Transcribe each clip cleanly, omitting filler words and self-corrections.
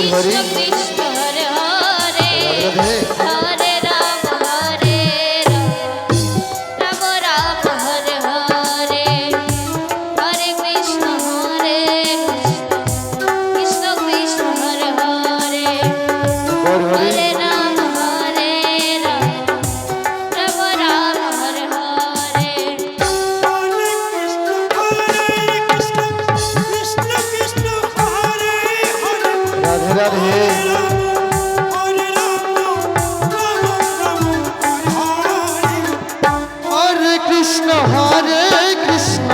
Hari Krishna Hare Hare Hare Ram Ram Ram Hare Hare Hare Krishna Krishna Krishna Hare Hare Hari Hare Ram Ram Ram Hare Hare Radhe Radhe Hare Krishna Krishna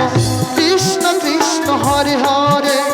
Krishna Krishna Hare Hare